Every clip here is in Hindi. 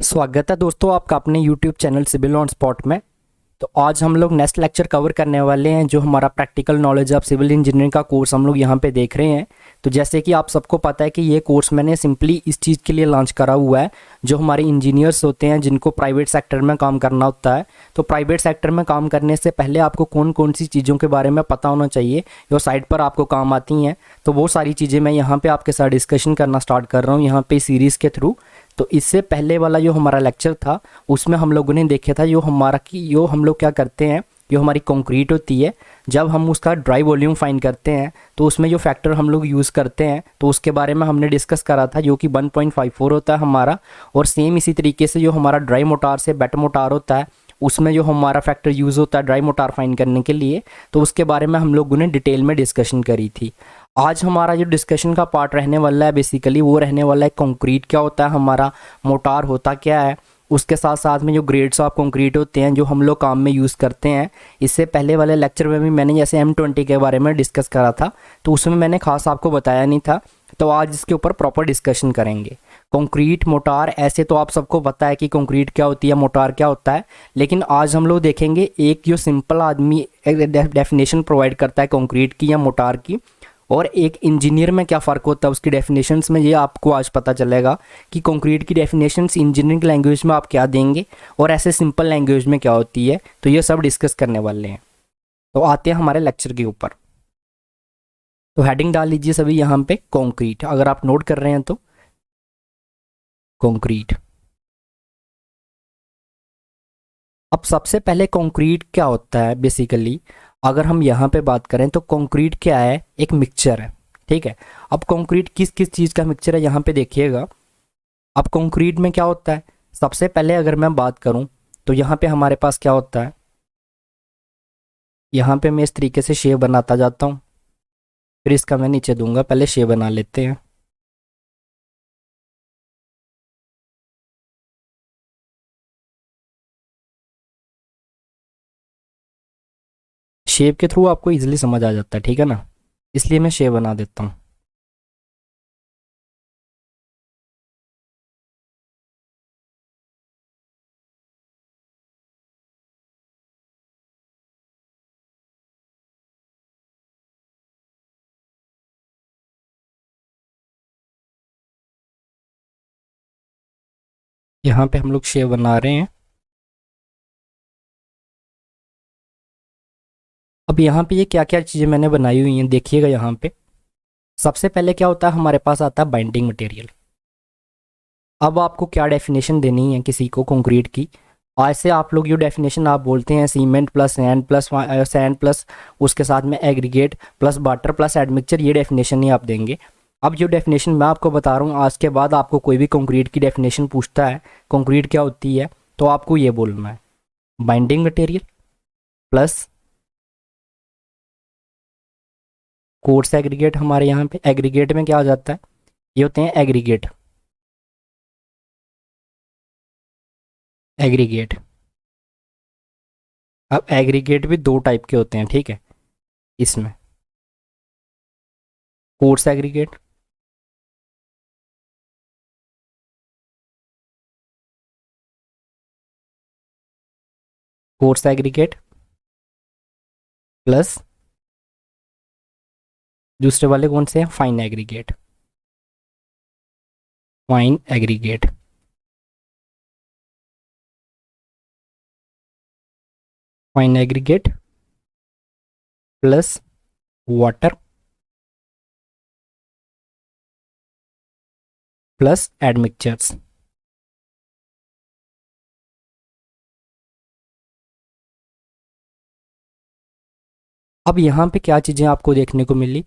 स्वागत है दोस्तों आपका अपने YouTube channel civil on spot में। तो आज हम लोग नेक्स्ट लेक्चर कवर करने वाले हैं जो हमारा practical knowledge of civil engineering का कोर्स हम लोग यहाँ पे देख रहे हैं। तो जैसे कि आप सबको पता है कि ये कोर्स मैंने सिंपली इस चीज़ के लिए लॉन्च करा हुआ है, जो हमारे इंजीनियर्स होते हैं जिनको प्राइवेट सेक्टर में काम करना होता है। तो प्राइवेट सेक्टर में काम करने से पहले आपको कौन कौन सी चीज़ों के बारे में पता होना चाहिए जो साइड पर आपको काम आती हैं। तो वो सारी चीज़ें मैं यहाँ पर आपके साथ डिस्कशन करना स्टार्ट कर रहा हूँ यहाँ पर सीरीज़ के थ्रू। तो इससे पहले वाला जो हमारा लेक्चर था उसमें हम लोगों ने देखा था जो हम लोग क्या करते हैं, जो हमारी कंक्रीट होती है, जब हम उसका ड्राई वॉल्यूम फाइंड करते हैं तो उसमें जो फैक्टर हम लोग यूज़ करते हैं तो उसके बारे में हमने डिस्कस करा था, जो कि 1.54 होता है हमारा। और सेम इसी तरीके से जो हमारा ड्राई मोटार से वेट मोटार होता है उसमें जो हमारा फैक्टर यूज़ होता है ड्राई मोटार फाइंड करने के लिए, तो उसके बारे में हम लोगों ने डिटेल में डिस्कशन करी थी। आज हमारा जो डिस्कशन का पार्ट रहने वाला है बेसिकली वो रहने वाला है कंक्रीट क्या होता है हमारा, मोटार होता क्या है, उसके साथ साथ में जो ग्रेड्स ऑफ कंक्रीट होते हैं जो हम लोग काम में यूज़ करते हैं। इससे पहले वाले लेक्चर में भी मैंने जैसे M20 के बारे में डिस्कस करा था तो उसमें मैंने खास आपको बताया नहीं था, तो आज इसके ऊपर प्रॉपर डिस्कशन करेंगे। कंक्रीट मोटार ऐसे तो आप सबको पता है कि कंक्रीट क्या होती है, मोटार क्या होता है, लेकिन आज हम लोग देखेंगे एक जो सिंपल आदमी एक डेफिनेशन प्रोवाइड करता है कंक्रीट की या मोटार की, और एक इंजीनियर में क्या फ़र्क होता है उसकी डेफिनेशंस में। ये आपको आज पता चलेगा कि कंक्रीट की डेफिनेशंस इंजीनियरिंग लैंग्वेज में आप क्या देंगे और ऐसे सिंपल लैंग्वेज में क्या होती है। तो ये सब डिस्कस करने वाले हैं। तो आते हैं हमारे लेक्चर के ऊपर। तो हेडिंग डाल लीजिए सभी यहाँ पे कंक्रीट, अगर आप नोट कर रहे हैं तो कंक्रीट। अब सबसे पहले कंक्रीट क्या होता है बेसिकली, अगर हम यहाँ पे बात करें तो कंक्रीट क्या है, एक मिक्सचर है, ठीक है। अब कंक्रीट किस किस चीज़ का मिक्सचर है यहाँ पे देखिएगा। अब कंक्रीट में क्या होता है, सबसे पहले अगर मैं बात करूँ तो यहाँ पे हमारे पास क्या होता है, यहाँ पे मैं इस तरीके से शेप बनाता जाता हूँ, फिर इसका मैं नीचे दूंगा, पहले शेप बना लेते हैं। शेप के थ्रू आपको इजीली समझ आ जाता है, ठीक है ना, इसलिए मैं शेप बना देता हूँ। यहाँ पे हम लोग शेप बना रहे हैं। अब यहाँ पे ये क्या क्या चीज़ें मैंने बनाई हुई हैं देखिएगा। यहाँ पे सबसे पहले क्या होता है, हमारे पास आता है बाइंडिंग मटेरियल। अब आपको क्या डेफिनेशन देनी है किसी को कंक्रीट की, ऐसे आप लोग जो डेफिनेशन आप बोलते हैं सीमेंट प्लस सैंड प्लस उसके साथ में aggregate plus water plus admixture, ये डेफिनेशन ही आप देंगे। अब जो डेफिनेशन मैं आपको बता रहा हूँ, आज के बाद आपको कोई भी कंक्रीट की डेफिनेशन पूछता है कंक्रीट क्या होती है तो आपको ये बोलना है binding material plus coarse aggregate. हमारे यहाँ पे एग्रीगेट में क्या हो जाता है, ये होते हैं एग्रीगेट। एग्रीगेट, अब एग्रीगेट भी दो टाइप के होते हैं, ठीक है। इसमें coarse aggregate, coarse aggregate plus दूसरे वाले कौन से हैं, fine aggregate. Fine aggregate, fine aggregate plus water plus admixtures. अब यहाँ पे क्या चीज़ें आपको देखने को मिली,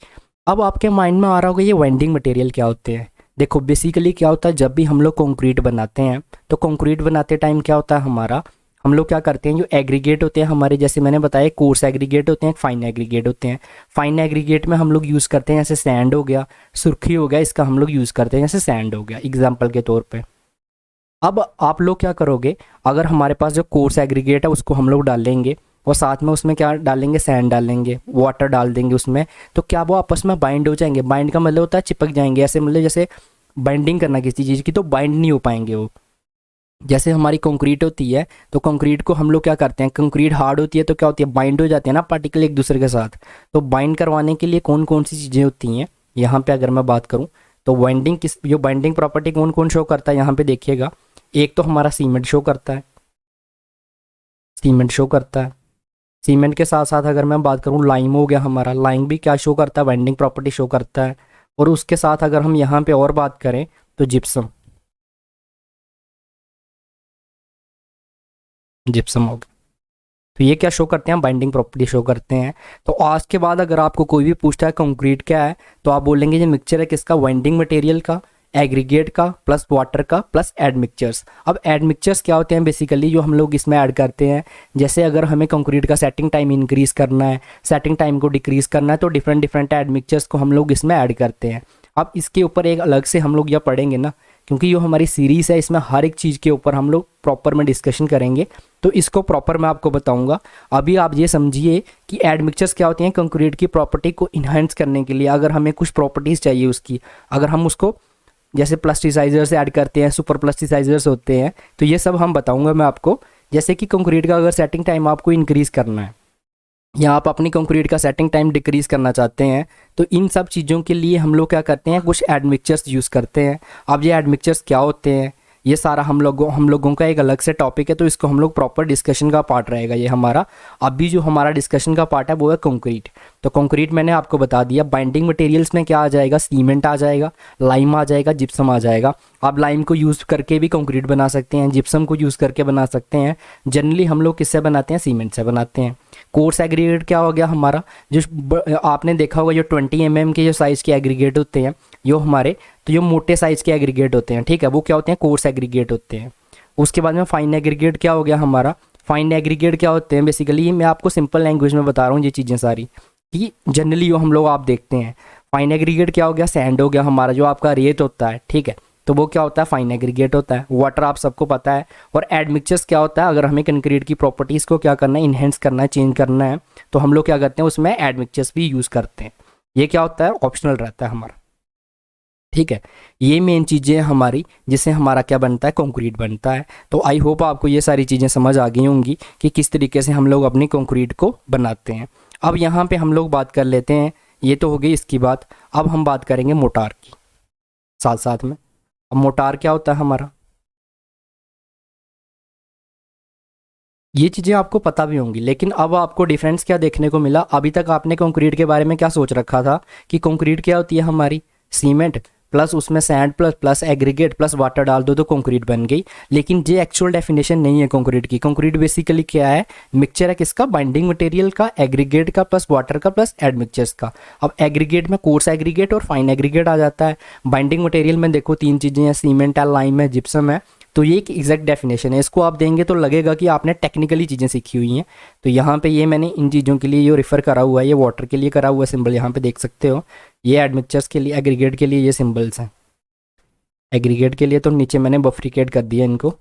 अब आपके माइंड में आ रहा होगा ये वाइंडिंग मटेरियल क्या होते हैं। देखो बेसिकली क्या होता है, जब भी हम लोग कंक्रीट बनाते हैं तो कंक्रीट बनाते टाइम क्या होता है हमारा, हम लोग क्या करते हैं जो एग्रीगेट होते हैं हमारे, जैसे मैंने बताया कोर्स एग्रीगेट होते हैं, फाइन एग्रीगेट होते हैं। फाइन एग्रीगेट में हम लोग यूज़ करते हैं जैसे सैंड हो गया, सुर्खी हो गया, इसका हम लोग यूज़ करते हैं जैसे सैंड हो गया एग्जाम्पल के तौर पर। अब आप लोग क्या करोगे, अगर हमारे पास जो कोर्स एग्रीगेट है उसको हम लोग डालेंगे और साथ में उसमें क्या डालेंगे, सैंड डालेंगे, वाटर डाल देंगे उसमें, तो क्या वो आपस में बाइंड हो जाएंगे। बाइंड का मतलब होता है चिपक जाएंगे, ऐसे मतलब जैसे बाइंडिंग करना किसी चीज़ की, तो बाइंड नहीं हो पाएंगे वो। जैसे हमारी कंक्रीट होती है, तो कंक्रीट को हम लोग क्या करते हैं, कंक्रीट हार्ड होती है तो क्या होती है, बाइंड हो जाती है ना पार्टिकल एक दूसरे के साथ। तो बाइंड करवाने के लिए कौन कौन सी चीज़ें होती हैं यहाँ पे अगर मैं बात करूँ, तो बाइंडिंग किस जो बाइंडिंग प्रॉपर्टी कौन कौन शो करता है यहाँ पे देखिएगा। एक तो हमारा सीमेंट शो करता है, सीमेंट शो करता है। सीमेंट के साथ साथ अगर मैं बात करूँ, लाइम हो गया हमारा, लाइम भी क्या शो करता है, बाइंडिंग प्रॉपर्टी शो करता है। और उसके साथ अगर हम यहाँ पे और बात करें तो जिप्सम, जिप्सम हो गया। तो ये क्या शो करते हैं, बाइंडिंग प्रॉपर्टी शो करते हैं। तो आज के बाद अगर आपको कोई भी पूछता है कंक्रीट क्या है, तो आप बोलेंगे ये मिक्सचर है किसका, बाइंडिंग मटेरियल का, एग्रीगेट का, प्लस वाटर का, प्लस एड मिक्सचर्स। अब एड मिक्सचर्स क्या होते हैं बेसिकली, जो हम लोग इसमें ऐड करते हैं। जैसे अगर हमें कंक्रीट का सेटिंग टाइम इंक्रीज करना है, सेटिंग टाइम को डिक्रीज करना है, तो डिफरेंट डिफरेंट एड मिक्सचर्स को हम लोग इसमें ऐड करते हैं। अब इसके ऊपर एक अलग से हम लोग यह पढ़ेंगे ना, क्योंकि ये हमारी सीरीज़ है, इसमें हर एक चीज़ के ऊपर हम लोग प्रॉपर में डिस्कशन करेंगे। तो इसको प्रॉपर मैं आपको बताऊंगा। अभी आप ये समझिए कि एड मिक्सचर्स क्या होती हैं, कंक्रीट की प्रॉपर्टी को इन्हांस करने के लिए अगर हमें कुछ प्रॉपर्टीज़ चाहिए उसकी, अगर हम उसको जैसे प्लास्टिसाइजर्स ऐड करते हैं, सुपर प्लास्टिसाइजर्स होते हैं, तो ये सब हम बताऊंगा मैं आपको। जैसे कि कंक्रीट का अगर सेटिंग टाइम आपको इंक्रीज़ करना है, या आप अपनी कंक्रीट का सेटिंग टाइम डिक्रीज करना चाहते हैं, तो इन सब चीज़ों के लिए हम लोग क्या करते हैं, कुछ एड मिक्सचर्स यूज़ करते हैं। अब ये एड मिक्सचर्स क्या होते हैं, ये सारा हम लोगों का एक अलग से टॉपिक है, तो इसको हम लोग प्रॉपर डिस्कशन का पार्ट रहेगा ये हमारा। अभी जो हमारा डिस्कशन का पार्ट है वो है कंक्रीट। तो कंक्रीट मैंने आपको बता दिया, बाइंडिंग मटेरियल्स में क्या आ जाएगा, सीमेंट आ जाएगा, लाइम आ जाएगा, जिप्सम आ जाएगा। आप लाइम को यूज़ करके भी कंक्रीट बना सकते हैं, जिप्सम को यूज़ करके बना सकते हैं। जनरली हम लोग किससे बनाते हैं, सीमेंट से बनाते हैं। कोर्स एग्रीगेट क्या हो गया हमारा, जो आपने देखा होगा जो 20 mm के जो साइज़ के एग्रीगेट होते हैं, जो हमारे तो जो मोटे साइज़ के एग्रीगेट होते हैं, ठीक है, वो क्या होते हैं, कोर्स एग्रीगेट होते हैं। उसके बाद में फाइन एग्रीगेट क्या हो गया हमारा, फाइन एग्रीगेट क्या होते हैं बेसिकली, मैं आपको सिंपल लैंग्वेज में बता रहा हूँ ये चीज़ें सारी, कि जनरली जो हम लोग आप देखते हैं। फाइन एग्रीगेट क्या हो गया, सैंड हो गया हमारा, जो आपका रेत होता है, ठीक है, तो वो क्या होता है, फाइन एग्रीगेट होता है। वाटर आप सबको पता है। और एड मिक्सचर्स क्या होता है, अगर हमें कंक्रीट की प्रॉपर्टीज़ को क्या करना है, इन्हेंस करना है, चेंज करना है, तो हम लोग क्या करते हैं, उसमें एड मिक्सचर्स भी यूज़ करते हैं। ये क्या होता है, ऑप्शनल रहता है हमारा, ठीक है। ये मेन चीज़ें हैं हमारी, जिससे हमारा क्या बनता है, कंक्रीट बनता है। तो आई होप आपको ये सारी चीज़ें समझ आ गई होंगी कि किस तरीके से हम लोग अपनी कंक्रीट को बनाते हैं। अब यहाँ पे हम लोग बात कर लेते हैं, ये तो हो गई इसकी बात। अब हम बात करेंगे मोटार की साथ साथ में। अब मोटार क्या होता है हमारा, ये चीज़ें आपको पता भी होंगी, लेकिन अब आपको डिफरेंस क्या देखने को मिला। अभी तक आपने कंक्रीट के बारे में क्या सोच रखा था कि कंक्रीट क्या होती है हमारी, सीमेंट प्लस उसमें sand plus plus aggregate plus water डाल दो तो कंक्रीट बन गई। लेकिन ये एक्चुअल डेफिनेशन नहीं है कंक्रीट की। कंक्रीट बेसिकली क्या है, मिक्सचर है किसका, बाइंडिंग मटेरियल का, एग्रीगेट का प्लस वाटर का प्लस एड मिक्सचर्स का। अब एग्रीगेट में कोर्स एग्रीगेट और फाइन एग्रीगेट आ जाता है। बाइंडिंग मटेरियल में देखो तीन चीज़ें हैं, सीमेंट है, लाइम है, जिप्सम है। तो ये एक एग्जैक्ट डेफिनेशन है, इसको आप देंगे तो लगेगा कि आपने टेक्निकली चीज़ें सीखी हुई हैं। तो यहाँ पे ये मैंने इन चीज़ों के लिए ये रेफ़र करा हुआ है, ये वाटर के लिए करा हुआ है सिंबल, यहाँ पे देख सकते हो। ये एडमिक्सचर्स के लिए, एग्रीगेट के लिए ये सिंबल्स हैं। एग्रीगेट के लिए तो नीचे मैंने बफ्रिकेट कर दिया इनको,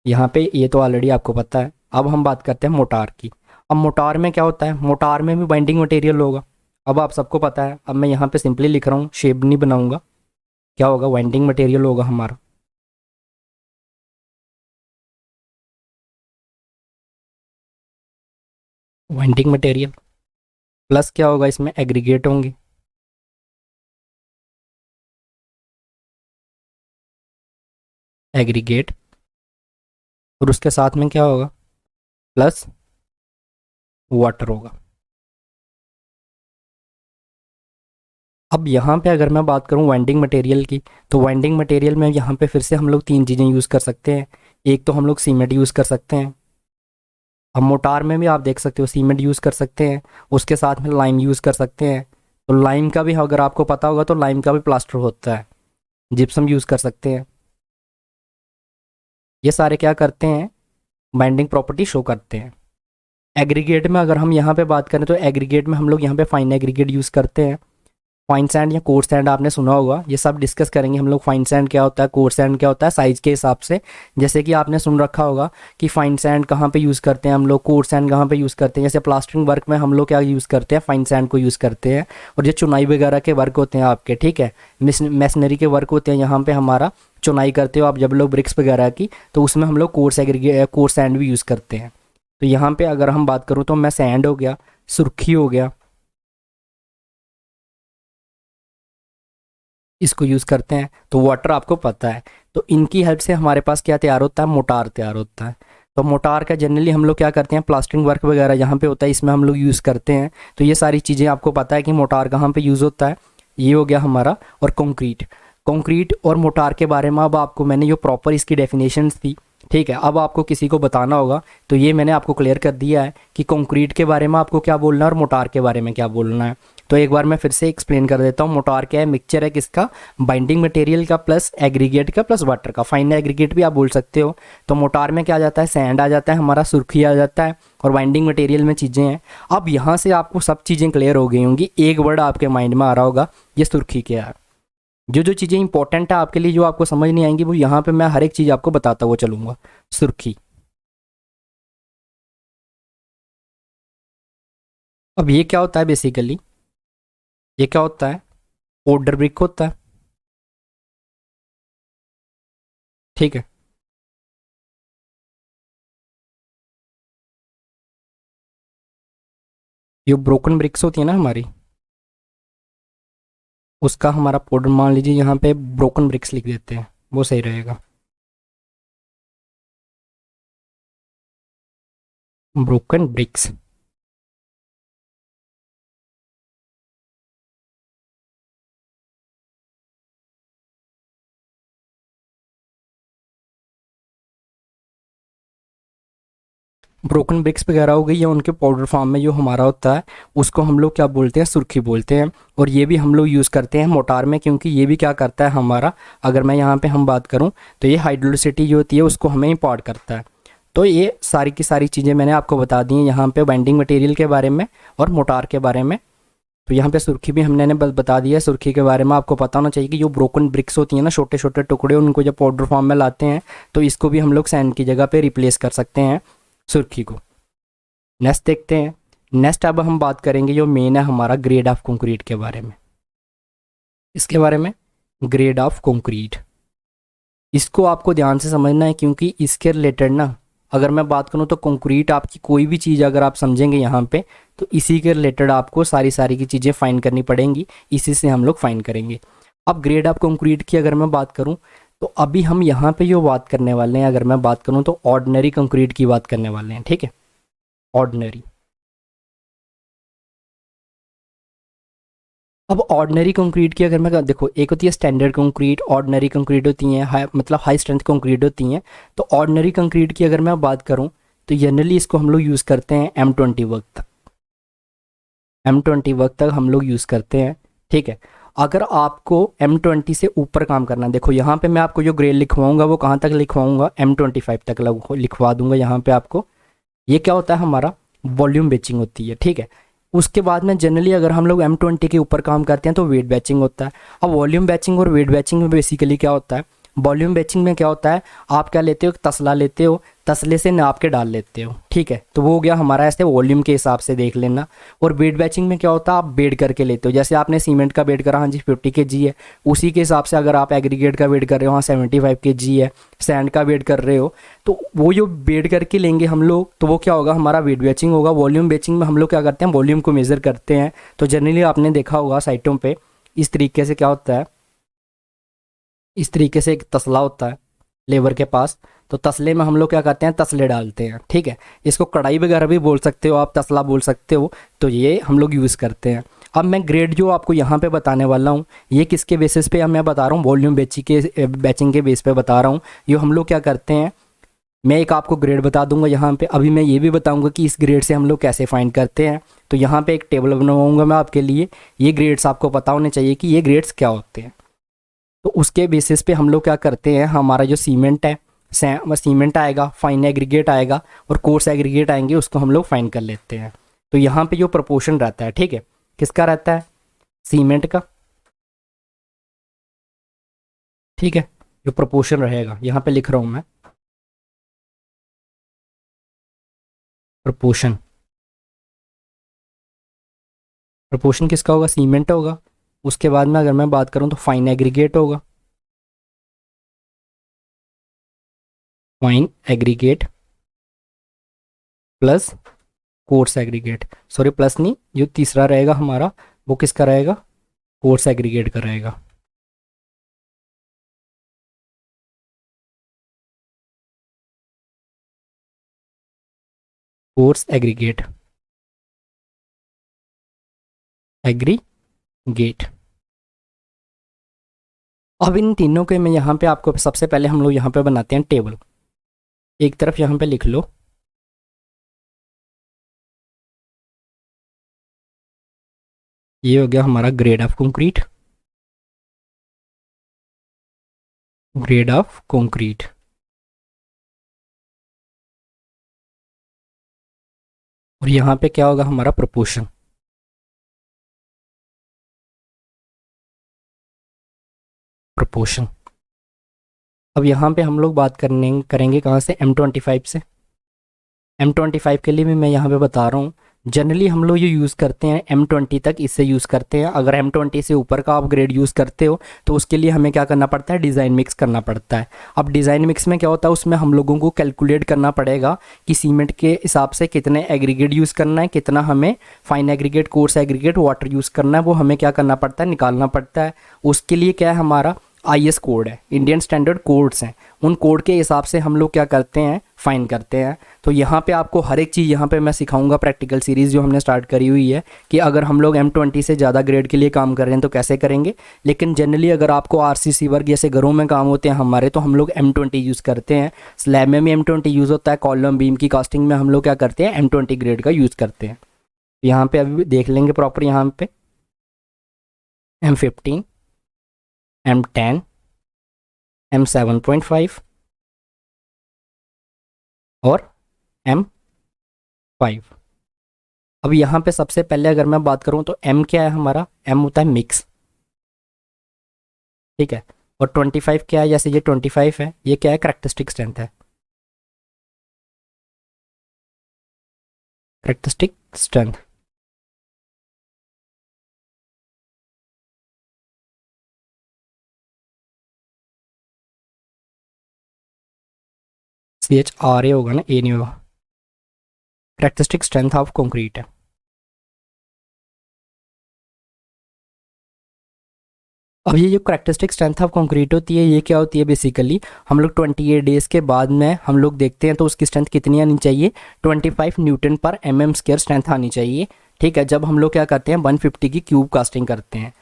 यहाँ पे ये तो ऑलरेडी आपको पता है। अब हम बात करते हैं मोटार की। अब मोटार में क्या होता है, मोटार में भी बाइंडिंग मटेरियल होगा। अब आप सबको पता है, अब मैं यहाँ पे सिंपली लिख रहा हूँ, शेप नहीं बनाऊंगा। क्या होगा, बाइंडिंग मटेरियल होगा हमारा। बाइंडिंग मटेरियल प्लस क्या होगा, इसमें एग्रीगेट होंगे, एग्रीगेट, और उसके साथ में क्या होगा, प्लस वाटर होगा। अब यहाँ पे अगर मैं बात करूँ वाइंडिंग मटेरियल की, तो वाइंडिंग मटेरियल में यहाँ पे फिर से हम लोग तीन चीज़ें यूज़ कर सकते हैं। एक तो हम लोग सीमेंट यूज़ कर सकते हैं। अब मोटार में भी आप देख सकते हो सीमेंट यूज़ कर सकते हैं, उसके साथ में लाइम यूज़ कर सकते हैं। तो लाइम का भी अगर आपको पता होगा तो लाइम का भी प्लास्टर होता है। जिप्सम यूज़ कर सकते हैं। ये सारे क्या करते हैं, बाइंडिंग प्रॉपर्टी शो करते हैं। एग्रीगेट में अगर हम यहाँ पे बात करें तो एग्रीगेट में हम लोग यहाँ पे फाइन एग्रीगेट यूज़ करते हैं। फाइन सैंड या कोर्स सैंड आपने सुना होगा, ये सब डिस्कस करेंगे हम लोग। फाइन सैंड क्या होता है, कोर्स सैंड क्या होता है, साइज़ के हिसाब से। जैसे कि आपने सुन रखा होगा कि फाइन सैंड कहाँ पे यूज़ करते हैं हम लोग, कोर्स सैंड कहाँ पे यूज़ करते हैं। जैसे प्लास्टरिंग वर्क में हम लोग क्या यूज़ करते हैं, फाइन सैंड को यूज़ करते हैं। और जो चुनाई वगैरह के वर्क होते हैं आपके, ठीक है, मैसनरी के वर्क होते हैं, यहाँ पर हमारा चुनाई करते हो आप जब लोग ब्रिक्स वगैरह की, तो उसमें हम लोग कोर्स सैंड भी यूज़ करते हैं। तो यहाँ पे अगर हम बात करूँ तो मैं सैंड हो गया, सुर्खी हो गया, इसको यूज़ करते हैं। तो वाटर आपको पता है, तो इनकी हेल्प से हमारे पास क्या तैयार होता है, मोटार तैयार होता है। तो मोटार का जनरली हम लोग क्या करते हैं, प्लास्टरिंग वर्क वगैरह जहाँ पे होता है इसमें हम लोग यूज़ करते हैं। तो ये सारी चीज़ें आपको पता है कि मोटार कहाँ पे यूज़ होता है, ये हो गया हमारा। और कंक्रीट, कंक्रीट और मोटार के बारे में अब आपको मैंने जो प्रॉपर इसकी डेफिनेशंस थी, ठीक है, अब आपको किसी को बताना होगा तो ये मैंने आपको क्लियर कर दिया है कि कंक्रीट के बारे में आपको क्या बोलना है और मोटार के बारे में क्या बोलना है। तो एक बार मैं फिर से एक्सप्लेन कर देता हूँ। मोटार क्या है, मिक्सचर है किसका, बाइंडिंग मटेरियल का प्लस एग्रीगेट का प्लस वाटर का, फाइन एग्रीगेट भी आप बोल सकते हो। तो मोटार में क्या आ जाता है, सैंड आ जाता है हमारा, सुर्खी आ जाता है, और बाइंडिंग मटेरियल में चीज़ें हैं। अब यहाँ से आपको सब चीज़ें क्लियर हो गई होंगी। एक वर्ड आपके माइंड में आ रहा होगा, ये सुर्खी क्या है। जो चीज़ें इंपॉर्टेंट है आपके लिए, जो आपको समझ नहीं आएंगी, वो यहाँ पे मैं हर एक चीज़ आपको बताता हुआ चलूँगा। सुर्खी, अब ये क्या होता है बेसिकली, ये क्या होता है, पाउडर ब्रिक होता है, ठीक है। ये ब्रोकन ब्रिक्स होती है ना हमारी, उसका हमारा पाउडर, मान लीजिए यहाँ पे ब्रोकन ब्रिक्स लिख देते हैं, वो सही रहेगा। ब्रोकन ब्रिक्स, ब्रोकन ब्रिक्स वगैरह हो गई, या उनके पाउडर फॉर्म में जो हमारा होता है उसको हम लोग क्या बोलते हैं, सुर्खी बोलते हैं। और ये भी हम लोग यूज़ करते हैं मोटार में, क्योंकि ये भी क्या करता है हमारा, अगर मैं यहाँ पे हम बात करूँ तो ये हाइड्रोलिसिटी जो होती है उसको हमें इम्पॉर्ट करता है। तो ये सारी की सारी चीज़ें मैंने आपको बता दी हैं यहाँ पे, बाइंडिंग मटेरियल के बारे में और मोटार के बारे में। तो यहाँ पे सुर्खी भी हमने बता दिया है। सुर्खी के बारे में आपको पता होना चाहिए कि जो ब्रोकन ब्रिक्स होती हैं ना, छोटे छोटे टुकड़े, उनको जब पाउडर फॉर्म में लाते हैं तो इसको भी हम लोग सैंड की जगह पे रिप्लेस कर सकते हैं, सुर्खी को। नेक्स्ट देखते हैं। नेक्स्ट अब हम बात करेंगे जो मेन है हमारा, ग्रेड ऑफ कंक्रीट के बारे में। इसके बारे में, ग्रेड ऑफ कंक्रीट, इसको आपको ध्यान से समझना है, क्योंकि इसके रिलेटेड ना, अगर मैं बात करूँ तो कंक्रीट आपकी कोई भी चीज़ अगर आप समझेंगे यहाँ पे, तो इसी के रिलेटेड आपको सारी सारी की चीज़ें फाइन करनी पड़ेंगी, इसी से हम लोग फाइन करेंगे। अब ग्रेड ऑफ कंक्रीट की अगर मैं बात करूँ तो अभी हम यहाँ पे जो बात करने वाले हैं, अगर मैं बात करूँ तो ऑर्डिनरी कंक्रीट की बात करने वाले हैं, ठीक है, ऑर्डिनरी। अब ऑर्डिनरी कंक्रीट की अगर मैं देखो, एक होती है स्टैंडर्ड कंक्रीट, ऑर्डिनरी कंक्रीट होती हैं मतलब हाई स्ट्रेंथ कंक्रीट होती हैं। तो ऑर्डिनरी कंक्रीट की अगर मैं बात करूं तो जनरली इसको हम लोग यूज़ करते हैं M20 वर्क तक, M20 वर्क तक हम लोग यूज़ करते हैं, ठीक है। अगर आपको M20 से ऊपर काम करना है, देखो यहाँ पे मैं आपको जो ग्रेड लिखवाऊंगा वो कहाँ तक लिखवाऊंगा, M25 तक लिखवा दूंगा यहाँ पे आपको। ये क्या होता है हमारा, वॉल्यूम बेचिंग होती है, ठीक है। उसके बाद में जनरली अगर हम लोग M20 के ऊपर काम करते हैं तो वेट बैचिंग होता है। अब वॉल्यूम बैचिंग और वेट बैचिंग में बेसिकली क्या होता है, वॉल्यूम बैचिंग में क्या होता है, आप क्या लेते हो, तसला लेते हो, तसले से नाप के डाल लेते हो, ठीक है। तो वो हो गया हमारा ऐसे वॉल्यूम के हिसाब से देख लेना। और बेड बैचिंग में क्या होता है, आप बेड करके लेते हो, जैसे आपने सीमेंट का बेड करा, हाँ जी 50 kg है, उसी के हिसाब से अगर आप एग्रीगेट का बेड कर रहे हो, हाँ 75 kg है, सैंड का बेड कर रहे हो, तो वो जो बेड करके लेंगे हम लोग, तो वो क्या होगा, हमारा वेट बैचिंग होगा। वॉल्यूम बैचिंग में हम लोग क्या करते हैं, वॉल्यूम को मेज़र करते हैं। तो जनरली आपने देखा होगा साइटों पे इस तरीके से क्या होता है, इस तरीके से एक तसला होता है लेबर के पास, तो तसले में हम लोग क्या करते हैं, तसले डालते हैं, ठीक है। इसको कढ़ाई वगैरह भी बोल सकते हो आप, तसला बोल सकते हो, तो ये हम लोग यूज़ करते हैं। अब मैं ग्रेड जो आपको यहाँ पे बताने वाला हूँ, ये किसके बेसिस पे मैं बता रहा हूँ, वॉल्यूम बैचिंग के बेस पे बता रहा हूँ। ये हम लोग क्या करते हैं, मैं एक आपको ग्रेड बता दूंगा यहाँ पे, अभी मैं ये भी बताऊंगा कि इस ग्रेड से हम लोग कैसे फाइंड करते हैं। तो यहाँ पे एक टेबल बनवाऊंगा मैं आपके लिए, ये ग्रेड्स आपको पता होने चाहिए कि ये ग्रेड्स क्या होते हैं। तो उसके बेसिस पे हम लोग क्या करते हैं, हमारा जो सीमेंट है, सीमेंट आएगा, फाइन एग्रीगेट आएगा और कोर्स एग्रीगेट आएंगे, उसको हम लोग फाइन कर लेते हैं। तो यहाँ पे जो प्रोपोर्शन रहता है, ठीक है, किसका रहता है, सीमेंट का, ठीक है, जो प्रोपोर्शन रहेगा यहाँ पे लिख रहा हूँ मैं, प्रोपोर्शन। प्रोपोर्शन किसका होगा? सीमेंट होगा। उसके बाद में अगर मैं बात करूँ तो फाइन एग्रीगेट होगा, fine aggregate plus coarse aggregate. Sorry plus नहीं, जो तीसरा रहेगा हमारा वो किसका रहेगा? कोर्स एग्रीगेट का रहेगा। Coarse aggregate, aggregate. अब इन तीनों के मैं यहाँ पे आपको सबसे पहले हम लोग यहाँ पे बनाते हैं टेबल। एक तरफ यहाँ पे लिख लो, ये हो गया हमारा grade of concrete, grade of concrete. और यहाँ पे क्या होगा? हमारा प्रोपोर्शन, प्रोपोर्शन। अब यहाँ पे हम लोग बात करेंगे कहाँ से? M25 से। M25 के लिए भी मैं यहाँ पे बता रहा हूँ, जनरली हम लोग ये यूज़ करते हैं M20 तक, इससे यूज़ करते हैं। अगर M20 से ऊपर का आप ग्रेड यूज़ करते हो तो उसके लिए हमें क्या करना पड़ता है? डिज़ाइन मिक्स करना पड़ता है। अब डिज़ाइन मिक्स में क्या होता है? उसमें हम लोगों को कैलकुलेट करना पड़ेगा कि सीमेंट के हिसाब से कितने एग्रीगेट यूज़ करना है, कितना हमें fine aggregate, coarse aggregate, water use करना है, वो हमें क्या करना पड़ता है? निकालना पड़ता है। उसके लिए क्या है? हमारा IS कोड है, इंडियन स्टैंडर्ड कोड्स हैं। उन कोड के हिसाब से हम लोग क्या करते हैं? फाइन करते हैं। तो यहाँ पे आपको हर एक चीज़ यहाँ पे मैं सिखाऊंगा, प्रैक्टिकल सीरीज़ जो हमने स्टार्ट करी हुई है कि अगर हम लोग M20 से ज़्यादा ग्रेड के लिए काम कर रहे हैं तो कैसे करेंगे। लेकिन जनरली अगर आपको RCC वर्क जैसे घरों में काम होते हैं हमारे, तो हम लोग M20 यूज़ करते हैं। स्लैब में भी M20 यूज़ होता है, कॉलम बीम की कास्टिंग में हम लोग क्या करते हैं? M20 ग्रेड का यूज़ करते हैं। यहाँ पे अभी देख लेंगे प्रॉपर, यहाँ पे M15, M10, M7.5 और M5। अब यहाँ पे सबसे पहले अगर मैं बात करूँ तो M क्या है हमारा? M होता है मिक्स, ठीक है। और 25 क्या है? जैसे ये 25 है, ये क्या है? करैक्टरिस्टिक स्ट्रेंथ है, करैक्टरिस्टिक स्ट्रेंथ। CHRA होगा ना, A नहीं होगा। करैक्टरिस्टिक स्ट्रेंथ ऑफ कंक्रीट है। अब ये जो करैक्टरिस्टिक स्ट्रेंथ ऑफ कंक्रीट होती है, ये क्या होती है? बेसिकली हम लोग 28 डेज के बाद में हम लोग देखते हैं तो उसकी स्ट्रेंथ कितनी आनी चाहिए? 25 न्यूटन पर mm² स्ट्रेंथ आनी चाहिए, ठीक है। जब हम लोग क्या करते हैं? 150 की क्यूब कास्टिंग करते हैं,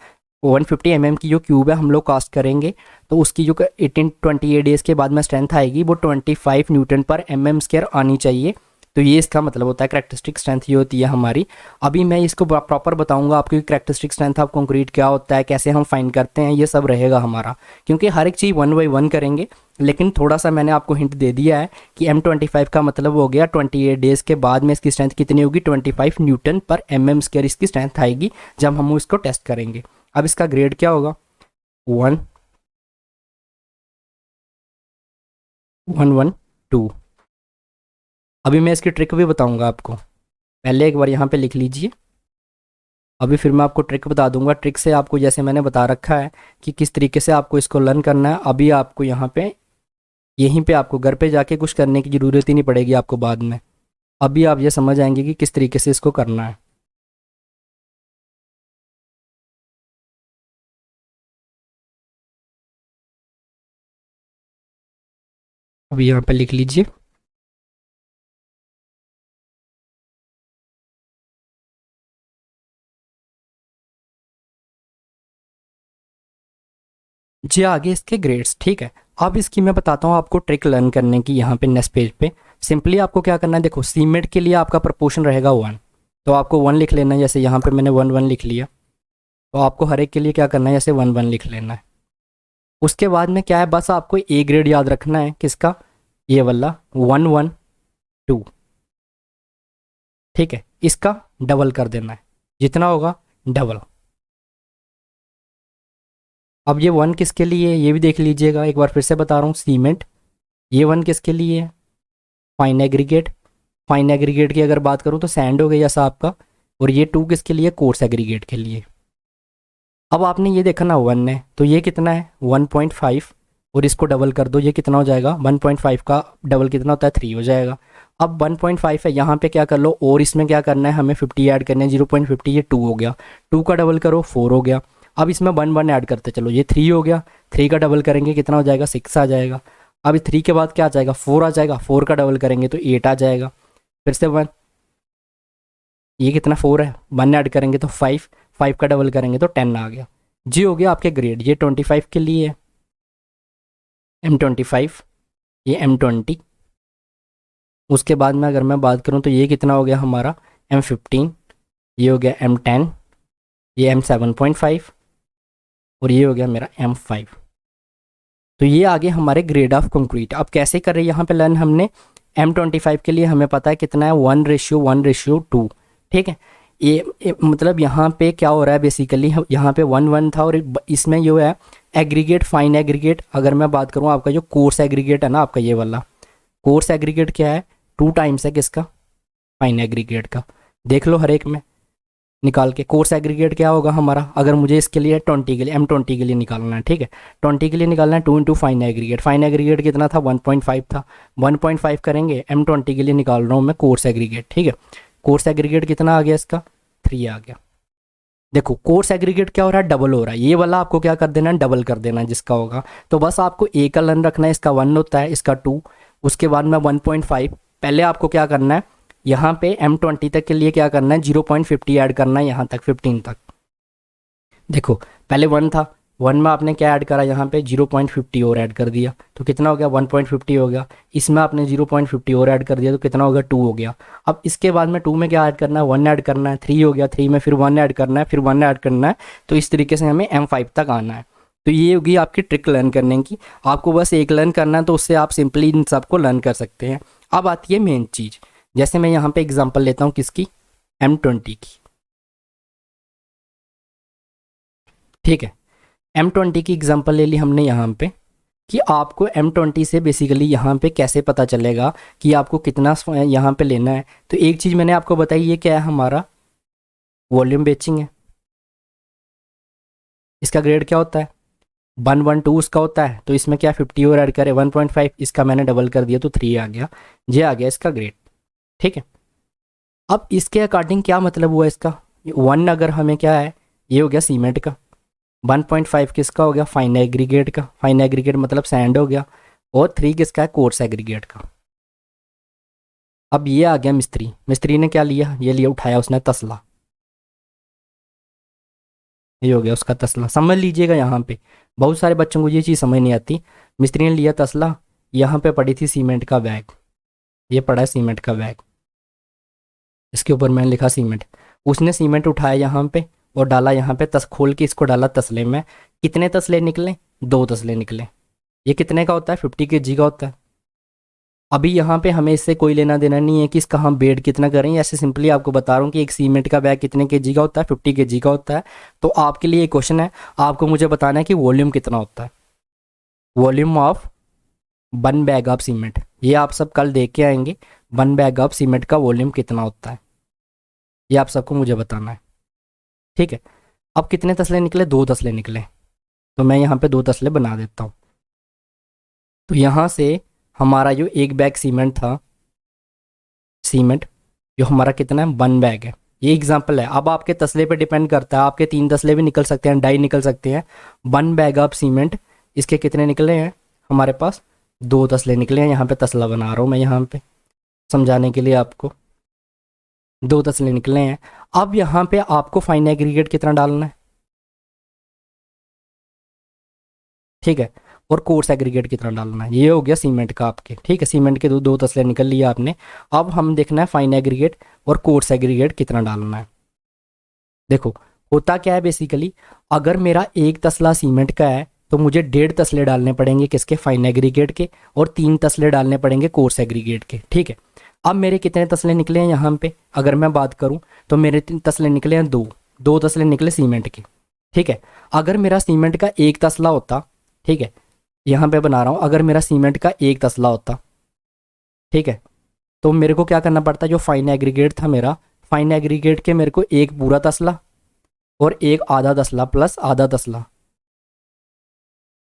150 की जो क्यूब है हम लोग कास्ट करेंगे, तो उसकी जो 28 डेज के बाद में स्ट्रेंथ आएगी वो 25 न्यूटन पर mm² आनी चाहिए। तो ये इसका मतलब होता है, करैक्टरिस्टिक स्ट्रेंथ ये होती है हमारी। अभी मैं इसको प्रॉपर बताऊंगा आपको कि करैक्टरिस्टिक स्ट्रेंथ ऑफ कंक्रीट क्या होता है, कैसे हम फाइंड करते हैं, ये सब रहेगा हमारा। क्योंकि हर एक चीज़ 1 बाई 1 करेंगे। लेकिन थोड़ा सा मैंने आपको हिंट दे दिया है कि M25 का मतलब हो गया 28 डेज के बाद में इसकी स्ट्रेंथ कितनी होगी? 25 न्यूटन पर mm² इसकी स्ट्रेंथ आएगी जब हम इसको टेस्ट करेंगे। अब इसका ग्रेड क्या होगा? 1, 1, 1, 2। अभी मैं इसकी ट्रिक भी बताऊंगा आपको, पहले एक बार यहाँ पे लिख लीजिए। अभी फिर मैं आपको ट्रिक बता दूंगा। ट्रिक से आपको जैसे मैंने बता रखा है कि किस तरीके से आपको इसको लर्न करना है, अभी आपको यहाँ पे यहीं पे आपको घर पे जाके कुछ करने की ज़रूरत ही नहीं पड़ेगी आपको बाद में। अभी आप ये समझ आएंगे कि किस तरीके से इसको करना है। अभी यहाँ पे लिख लीजिए, जी आगे इसके ग्रेड्स, ठीक है। अब इसकी मैं बताता हूँ आपको ट्रिक लर्न करने की। यहाँ पे नेक्स्ट पेज पे सिंपली आपको क्या करना है? देखो सीमेंट के लिए आपका प्रोपोर्शन रहेगा 1, तो आपको 1 लिख लेना है। जैसे यहाँ पे मैंने 1, 1 लिख लिया, तो आपको हर एक के लिए क्या करना है? जैसे 1, 1 लिख लेना है। उसके बाद में क्या है? बस आपको A ग्रेड याद रखना है, किसका? ये वाला 1, 1, 2, ठीक है। इसका डबल कर देना है, जितना होगा डबल। अब ये 1 किसके लिए है ये भी देख लीजिएगा, एक बार फिर से बता रहा हूँ, सीमेंट। ये 1 किसके लिए है? Fine aggregate. फाइन एग्रीगेट की अगर बात करूँ तो सैंड हो गया जैसा आपका। और ये 2 किसके लिए? कोर्स एग्रीगेट के लिए। अब आपने ये देखा ना 1 है, तो ये कितना है? 1.5। और इसको डबल कर दो, ये कितना हो जाएगा? 1.5 का डबल कितना होता है? 3 हो जाएगा। अब 1.5 है, यहाँ पे क्या कर लो, और इसमें क्या करना है हमें? 50 ऐड करना है। 0.50 ये 2 हो गया, 2 का डबल करो 4 हो गया। अब इसमें 1 ऐड करते चलो, ये 3 हो गया, 3 का डबल करेंगे कितना हो जाएगा? 6 आ जाएगा। अब 3 के बाद क्या आ जाएगा? 4 आ जाएगा, 4 का डबल करेंगे तो 8 आ जाएगा। फिर से 1, ये कितना? 4 है, 1 ऐड करेंगे तो 5, 5 का डबल करेंगे तो 10 आ गया। जी हो गया आपके ग्रेड। ये 25 के लिए है, M25, ये M20। उसके बाद में अगर मैं बात करूँ तो ये कितना हो गया हमारा? M15, ये हो गया M10, ये M7.5 और ये हो गया मेरा M5। तो ये आगे हमारे ग्रेड ऑफ कंक्रीट। अब कैसे कर रहे हैं यहाँ पे लर्न हमने? M25 के लिए हमें पता है कितना है? 1:1:2। ठीक है, ये मतलब यहाँ पे क्या हो रहा है बेसिकली, यहाँ पे 1:1 था और इसमें जो है एग्रीगेट, फाइन एग्रीगेट। अगर मैं बात करूँ आपका जो कोर्स एग्रीगेट है ना आपका, ये वाला कोर्स एग्रीगेट क्या है? 2 टाइम्स है किसका? फाइन एग्रीगेट का। देख लो हर एक में निकाल के। कोर्स एग्रीगेट क्या होगा हमारा? अगर मुझे इसके लिए 20 के लिए, M20 के लिए निकालना है, ठीक है, 20 के लिए निकालना है 2 into fine aggregate. Fine aggregate कितना था? 1.5 था, 1.5 करेंगे। M20 के लिए निकाल रहा हूँ मैं कोर्स एग्रीगेट, ठीक है। कोर्स एग्रीगेट कितना आ गया इसका? 3 आ गया। देखो कोर्स एग्रीगेट क्या हो रहा है? डबल हो रहा है। ये वाला आपको क्या कर देना है? डबल कर देना है जिसका होगा। तो बस आपको ए का लर्न रखना है, इसका 1 होता है, इसका 2, उसके बाद में 1.5। पहले आपको क्या करना है यहाँ पे M20 तक के लिए क्या करना है? 0.50 ऐड करना है यहाँ तक 15 तक। देखो पहले 1 था, 1 में आपने क्या ऐड करा? यहाँ पे 0.50 और ऐड कर दिया तो कितना हो गया? 1.50 हो गया। इसमें आपने 0.50 और ऐड कर दिया तो कितना हो गया? 2 हो गया। अब इसके बाद में 2 में क्या ऐड करना है? 1 ऐड करना है, 3 हो गया। 3 में फिर 1 ऐड करना है, फिर 1 ऐड करना है। तो इस तरीके से हमें M5 तक आना है। तो ये होगी आपकी ट्रिक लर्न करने की। आपको बस एक लर्न करना है तो उससे आप सिंपली इन सबको लर्न कर सकते हैं। अब आती है मेन चीज़। जैसे मैं यहाँ पे एग्जांपल लेता हूँ किसकी? M20 की, ठीक है। M20 की एग्जांपल ले ली हमने यहाँ पे कि आपको M20 से बेसिकली यहाँ पे कैसे पता चलेगा कि आपको कितना यहाँ पे लेना है। तो एक चीज़ मैंने आपको बताई, ये क्या है हमारा? वॉल्यूम बेचिंग है। इसका ग्रेड क्या होता है? 112 उसका होता है। तो इसमें क्या 50 और ऐड करें? 1.5, इसका मैंने डबल कर दिया तो 3 आ गया। ये आ गया इसका ग्रेड, ठीक है। अब इसके अकॉर्डिंग क्या मतलब हुआ इसका? 1 अगर हमें क्या है, ये हो गया सीमेंट का। 1.5 किसका हो गया? फाइन एग्रीगेट का। फाइन एग्रीगेट मतलब सैंड हो गया। और 3 किसका है? कोर्स एग्रीगेट का। अब ये आ गया मिस्त्री। मिस्त्री ने क्या लिया? ये लिया, उठाया उसने तसला। ये हो गया उसका तसला। समझ लीजिएगा यहाँ पे बहुत सारे बच्चों को ये चीज़ समझ नहीं आती। मिस्त्री ने लिया तसला, यहाँ पे पड़ी थी सीमेंट का बैग। ये पड़ा है सीमेंट का बैग, इसके ऊपर मैंने लिखा सीमेंट। उसने सीमेंट उठाया यहाँ पे और डाला यहाँ पे, खोल के इसको डाला तसले में। कितने तसले निकले? 2 तसले निकले। ये कितने का होता है? 50 kg का होता है। अभी यहाँ पे हमें इससे कोई लेना देना नहीं है कि इसका हम वेट कितना करें। ऐसे सिंपली आपको बता रहा हूँ कि एक सीमेंट का बैग कितने kg का होता है? 50 kg का होता है। तो आपके लिए एक क्वेश्चन है, आपको मुझे बताना है कि वॉल्यूम कितना होता है। Volume of 1 bag of cement, ये आप सब कल देख के आएंगे। 1 बैग ऑफ सीमेंट का वॉल्यूम कितना होता है, ये आप सबको मुझे बताना है, ठीक है। अब कितने तसले निकले? 2 तसले निकले। तो मैं यहाँ पे 2 तसले बना देता हूँ। तो यहाँ से हमारा जो एक बैग सीमेंट था, सीमेंट जो हमारा कितना है? 1 बैग है। ये एग्जांपल है। अब आपके तसले पे डिपेंड करता है, आपके 3 तसले भी निकल सकते हैं, डाई निकल सकते हैं। 1 बैग ऑफ सीमेंट, इसके कितने निकले हैं हमारे पास? 2 तसले निकले हैं। यहाँ पे तसला बना रहा हूँ मैं यहाँ पे समझाने के लिए आपको। 2 तसले निकले हैं। अब यहाँ पे आपको फाइन एग्रीगेट कितना डालना है, ठीक है, और कोर्स एग्रीगेट कितना डालना है। ये हो गया सीमेंट का आपके, ठीक है। सीमेंट के 2 तसले निकल लिए आपने। अब हम देखना है फाइन एग्रीगेट और कोर्स एग्रीगेट कितना डालना है। देखो होता क्या है बेसिकली, अगर मेरा एक तसला सीमेंट का है तो मुझे 1.5 तसले डालने पड़ेंगे किसके? फाइन एग्रीगेट के। और 3 तसले डालने पड़ेंगे कोर्स एग्रीगेट के, ठीक है। अब मेरे कितने तसले निकले हैं यहाँ पे? अगर मैं बात करूँ तो मेरे 3 तसले निकले हैं, 2 तसले निकले सीमेंट के, ठीक है। अगर मेरा सीमेंट का 1 तसला होता, ठीक है, यहाँ पे बना रहा हूँ, अगर मेरा सीमेंट का 1 तसला होता, ठीक है, तो मेरे को क्या करना पड़ता, जो फाइन एग्रीगेट था मेरा, फाइन एग्रीगेट के मेरे को एक पूरा तसला और एक आधा तसला प्लस आधा तसला,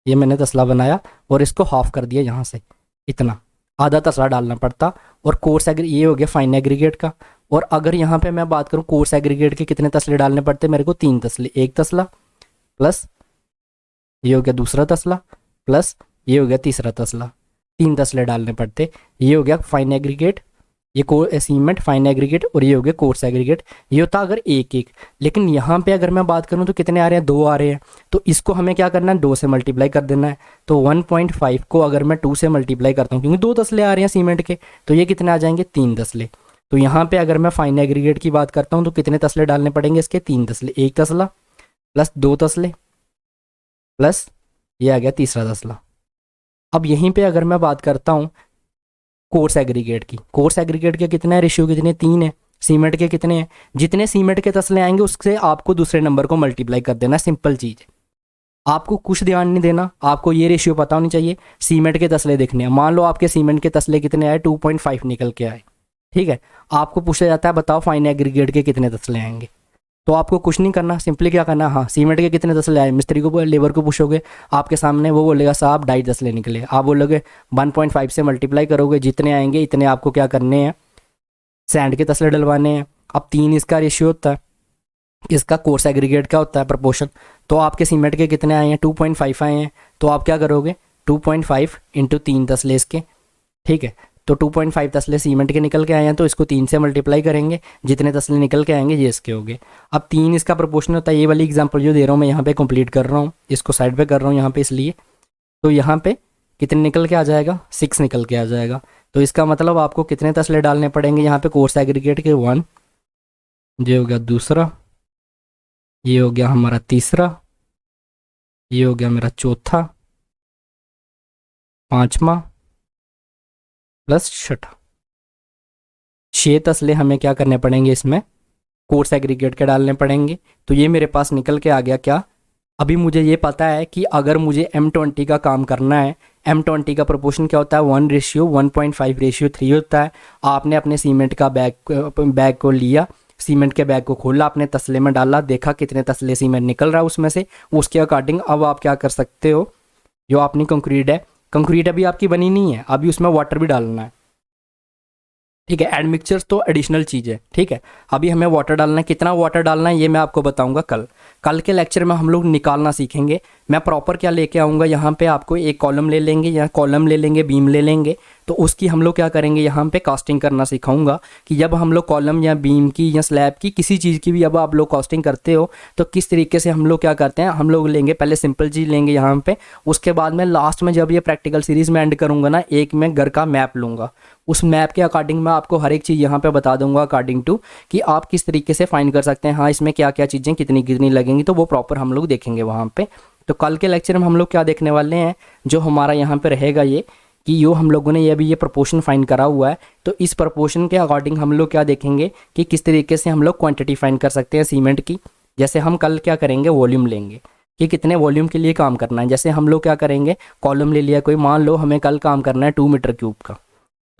ये मैंने तसला बनाया और इसको हाफ कर दिया यहाँ से, इतना आधा तसला डालना पड़ता। और कोर्स ये हो गया फाइन एग्रीगेट का। और अगर यहाँ पे मैं बात करूँ कोर्स एग्रीगेट के कितने तसले डालने पड़ते मेरे को, 3 तसले, एक तसला प्लस ये हो गया दूसरा तसला प्लस ये हो गया तीसरा तसला, 3 तसले डालने पड़ते। ये हो गया फाइन एग्रीगेट, ये सीमेंट फाइन एग्रीगेट, और ये हो गया कोर्स एग्रीगेट। ये होता अगर एक एक, लेकिन यहाँ पे अगर मैं बात करूँ तो कितने आ रहे हैं, 2 आ रहे हैं। तो इसको हमें क्या करना है, 2 से मल्टीप्लाई कर देना है। तो 1.5 को अगर मैं 2 से मल्टीप्लाई करता हूँ, क्योंकि 2 तसले आ रहे हैं सीमेंट के, तो ये कितने आ जाएंगे, 3 तसले। तो यहाँ पे अगर मैं फाइन एग्रीगेट की बात करता हूँ तो कितने तसले डालने पड़ेंगे इसके, 3 तसले, एक तसला प्लस 2 तसले प्लस ये आ गया तीसरा तसला। अब यहीं पे अगर मैं बात करता हूँ कोर्स एग्रीगेट की, कोर्स एग्रीगेट के कितने रेशियो, कितने, 3 है। सीमेंट के कितने हैं, जितने सीमेंट के तसले आएंगे उससे आपको दूसरे नंबर को मल्टीप्लाई कर देना, सिंपल चीज़ है। आपको कुछ ध्यान नहीं देना, आपको ये रेशियो पता होनी चाहिए। सीमेंट के तसले दिखने हैं, मान लो आपके सीमेंट के तसले कितने आए, 2.5 निकल के आए, ठीक है। आपको पूछा जाता है बताओ फाइन एग्रीगेट के कितने तसले आएंगे, तो आपको कुछ नहीं करना, सिंपली क्या करना, हाँ सीमेंट के कितने तसले आए, मिस्त्री को लेबर को पूछोगे, आपके सामने वो बोलेगा साहब 2.5 तसले निकले। आप बोलोगे 1.5 से मल्टीप्लाई करोगे, जितने आएंगे इतने आपको क्या करने हैं, सैंड के तसले डलवाने हैं। अब 3 इसका रेशियो होता है, इसका कोर्स एग्रीगेट का होता है प्रपोर्शन। तो आपके सीमेंट के कितने आए हैं, 2.5 आए हैं। तो आप क्या करोगे, 2.5 इंटू 3 तसले इसके, ठीक है। तो 2.5 तसले सीमेंट के निकल के आए हैं, तो इसको 3 से मल्टीप्लाई करेंगे, जितने तसले निकल के आएंगे ये इसके हो गए। अब 3 इसका प्रोपोर्शन होता है, ये वाली एग्जांपल जो दे रहा हूँ मैं यहाँ पे कंप्लीट कर रहा हूँ, इसको साइड पे कर रहा हूँ यहाँ पे इसलिए। तो यहाँ पे कितने निकल के आ जाएगा, 6 निकल के आ जाएगा। तो इसका मतलब आपको कितने तसले डालने पड़ेंगे यहाँ पे कोर्स एग्रीगेट के, 1, ये हो गया दूसरा, ये हो गया हमारा तीसरा, ये हो गया मेरा चौथा, 5वां प्लस 6। 6 तसले हमें क्या करने पड़ेंगे इसमें, कोर्स एग्रीगेट के डालने पड़ेंगे। तो ये मेरे पास निकल के आ गया क्या, अभी मुझे ये पता है कि अगर मुझे M20 का काम करना है, M20 का प्रोपोर्शन क्या होता है, 1:1.5:3 होता है। आपने अपने सीमेंट का बैग को लिया, सीमेंट के बैग को खोला, अपने तसले में डाला, देखा कितने तसले सीमेंट निकल रहा है उसमें से, उसके अकॉर्डिंग अब आप क्या कर सकते हो, जो अपनी कंक्रीट है, कंक्रीट अभी आपकी बनी नहीं है, अभी उसमें वाटर भी डालना है, ठीक है। एडमिक्सचर्स तो एडिशनल चीज़ है, ठीक है। अभी हमें वाटर डालना है, कितना वाटर डालना है ये मैं आपको बताऊंगा कल के लेक्चर में हम लोग निकालना सीखेंगे। मैं प्रॉपर क्या लेके आऊँगा, यहाँ पे आपको एक कॉलम ले लेंगे, या कॉलम ले लेंगे, बीम ले लेंगे, तो उसकी हम लोग क्या करेंगे, यहाँ पे कास्टिंग करना सिखाऊंगा कि जब हम लोग कॉलम या बीम की या स्लैब की किसी चीज़ की भी अब आप लोग कास्टिंग करते हो तो किस तरीके से हम लोग क्या करते हैं, हम लोग लेंगे पहले सिंपल चीज़ लेंगे यहाँ पे, उसके बाद में लास्ट में जब ये प्रैक्टिकल सीरीज़ में एंड करूँगा ना, एक मैं घर का मैप लूँगा, उस मैप के अकॉर्डिंग मैं आपको हर एक चीज़ यहाँ पे बता दूंगा अकॉर्डिंग टू कि आप किस तरीके से फाइंड कर सकते हैं, हाँ इसमें क्या क्या चीज़ें कितनी कितनी लगेंगी, तो वो प्रॉपर हम लोग देखेंगे वहाँ पे। तो कल के लेक्चर में हम लोग क्या देखने वाले हैं, जो हमारा यहाँ पे रहेगा ये कि यो हम लोगों ने ये अभी ये प्रोपोर्शन फाइंड करा हुआ है, तो इस प्रोपोर्शन के अकॉर्डिंग हम लोग क्या देखेंगे कि किस तरीके से हम लोग क्वांटिटी फाइंड कर सकते हैं सीमेंट की। जैसे हम कल क्या करेंगे, वॉल्यूम लेंगे कि कितने वॉल्यूम के लिए काम करना है। जैसे हम लोग क्या करेंगे, कॉलम ले लिया कोई, मान लो हमें कल काम करना है 2 मीटर क्यूब का,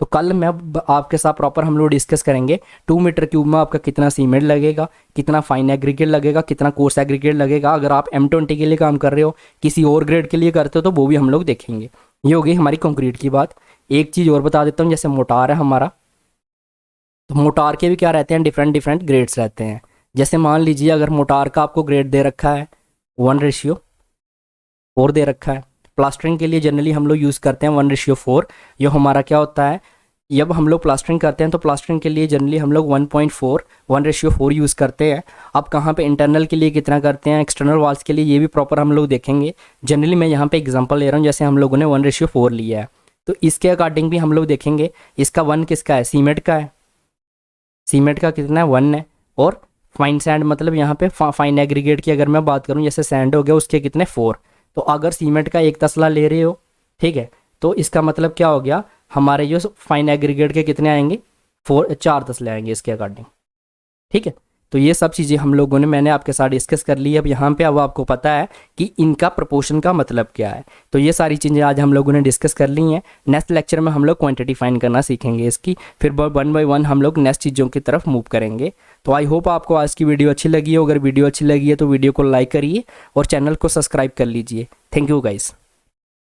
तो कल मैं आपके साथ प्रॉपर हम लोग डिस्कस करेंगे 2 मीटर क्यूब में आपका कितना सीमेंट लगेगा, कितना फाइन एग्रीगेट लगेगा, कितना कोर्स एग्रीगेट लगेगा। अगर आप M20 के लिए काम कर रहे हो, किसी और ग्रेड के लिए करते हो, तो वो भी हम लोग देखेंगे। ये हो गई हमारी कंक्रीट की बात। एक चीज़ और बता देता हूँ, जैसे मोटार है हमारा, तो मोटार के भी क्या रहते हैं, डिफरेंट ग्रेड्स रहते हैं। जैसे मान लीजिए अगर मोटार का आपको ग्रेड दे रखा है 1:4 दे रखा है, प्लास्टरिंग के लिए जनरली हम लोग यूज़ करते हैं 1:4। ये हमारा क्या होता है, जब हम लोग प्लास्टरिंग करते हैं तो प्लास्टरिंग के लिए जनरली हम लोग 1:4 यूज़ करते हैं। अब कहाँ पे इंटरनल के लिए कितना करते हैं, एक्सटर्नल वॉल्स के लिए, ये भी प्रॉपर हम लोग देखेंगे। जनरली मैं यहाँ पे एग्जांपल ले रहा हूँ, जैसे हम लोगों ने 1:4 लिया है, तो इसके अकॉर्डिंग भी हम लोग देखेंगे। इसका 1 किसका है, सीमेंट का है, सीमेंट का कितना है, 1 है। और फाइन सैंड मतलब यहाँ पे फाइन एग्रीगेट की अगर मैं बात करूँ, जैसे सैंड हो गया, उसके कितने 4। तो अगर सीमेंट का 1 तसला ले रहे हो, ठीक है, तो इसका मतलब क्या हो गया, हमारे जो फाइन एग्रीगेट के कितने आएंगे, 4 तसले आएंगे इसके अकॉर्डिंग, ठीक है। तो ये सब चीज़ें हम लोगों ने मैंने आपके साथ डिस्कस कर ली है। अब यहाँ पे अब आपको पता है कि इनका प्रोपोर्शन का मतलब क्या है। तो ये सारी चीज़ें आज हम लोगों ने डिस्कस कर ली हैं। नेक्स्ट लेक्चर में हम लोग क्वांटिटी फाइंड करना सीखेंगे इसकी, फिर 1 बाय 1 हम लोग नेक्स्ट चीज़ों की तरफ मूव करेंगे। तो आई होप आपको आज की वीडियो अच्छी लगी हो। अगर वीडियो अच्छी लगी है तो वीडियो को लाइक करिए और चैनल को सब्सक्राइब कर लीजिए। Thank you guys.